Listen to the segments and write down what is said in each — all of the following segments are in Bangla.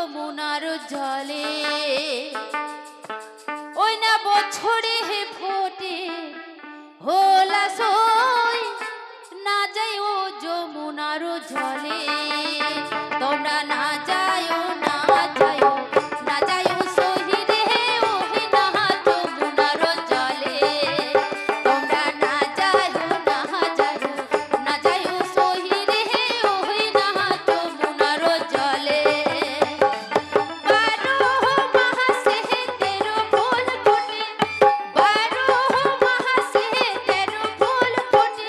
যমুনার জলে ওই না বছরে ফোটে হোলা সই না যাই ও যমুনার জলে তোমরা না যাইও না যাইও না যাইও সহি রে ওহি না যমুনার জলে তোমরা না যাইও না যাইও না যাইও সহি রে ওহি না যমুনার জলে বারো মাসে তেরো ফুল ফোটে বারো মাসে তেরো ফুল ফোটে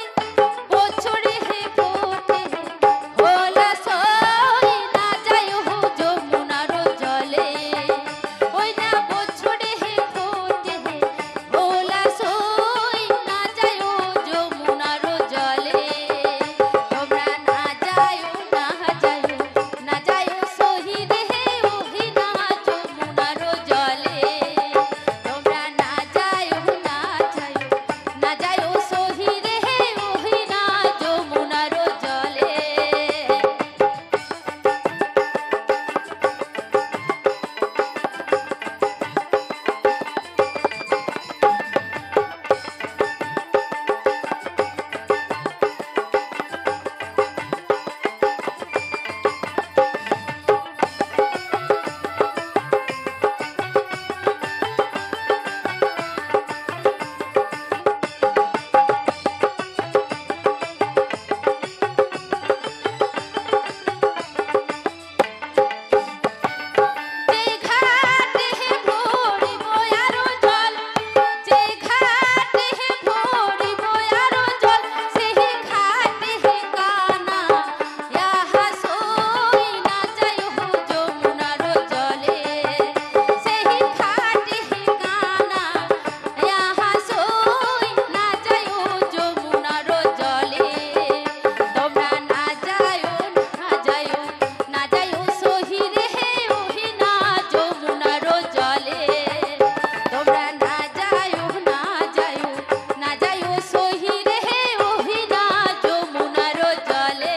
বছরে ফোটে হোলা সই না যাইও যমুনার জলে ওই না বছরে ফোটে হোলা সই না যাইও যমুনার জলে তোমরা না যাইও না যাইও না যাইও সহি রে ওহি না যমুনার জলে তোমরা না যাইও না যাইও না যাইও সহি রে ওহি না যমুনার জলে যে ঘাটে ভরিব আরো জল যে ঘাটে ভরিব আরো জল সেই ঘাটে কানা ইহা সই না যাইও যমুনার জলে সেই ঘাটে কানা ইহা সই না যাইও যমুনার জলে তোমরা না যাইও না যাইও না যাইও সহি রে ওহি না যমুনার জলে তোমরা না যাইও না যাইও না যাইও সহি রে ওহি না যমুনার জলে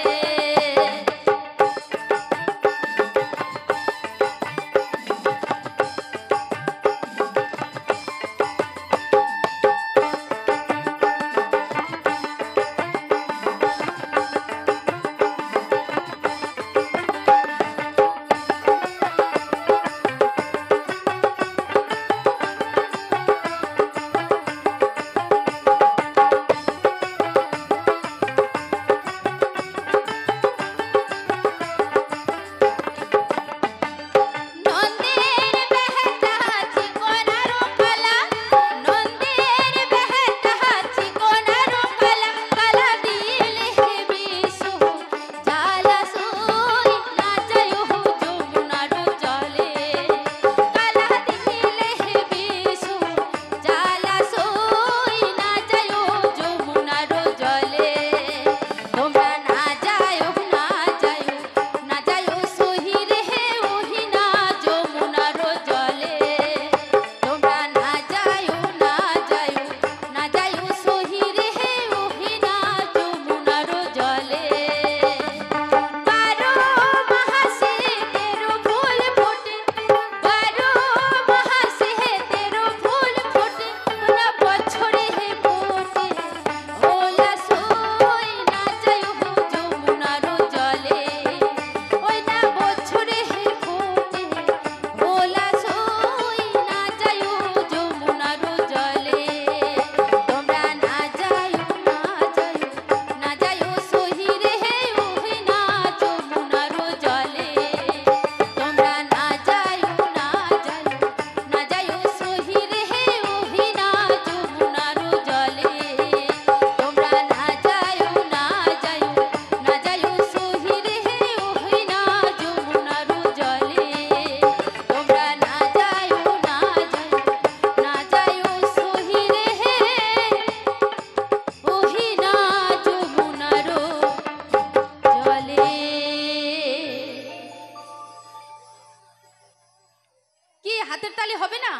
নন্দের বেহতা চিকনার কলা নন্দের বেহতা চিকনার কলা কলা দিলে বিশু জালা সই না যাইও যমুনার জলে কলা দিলে বিশু জালা সই না যাইও যমুনার জলে তোমরা না যাইও না যাইও না যাইও সহি রে ওহি না যমুনার জলে তোমরা না যাইও না যাইও না যাইও সহি রে ওহি না যমুনার জলে বারো মাসে তেরো ফুল ফোটে বারো মাসে তেরো ফুল ফোটে না বছরে ফোটে হোলা সই না যাইও যমুনার জলে ওই না বছরে ফোটে হোলা সই না যাইও যমুনার জলে তোমরা না যাইও না যাইও না যাইও সহি রে ওহি না যমুনার জলে তোমরা না যাইও না যাইও না যাইও সহি রে ওহি না যমুনার জলে তোমরা না যাইও না যাইও না যাইও সহি রে ওহি না যমুনার জলে তোমরা না যাইও না যাইও না যাইও সহি রে ওহি না যমুনার জলে কি হাতের তালি হবে না?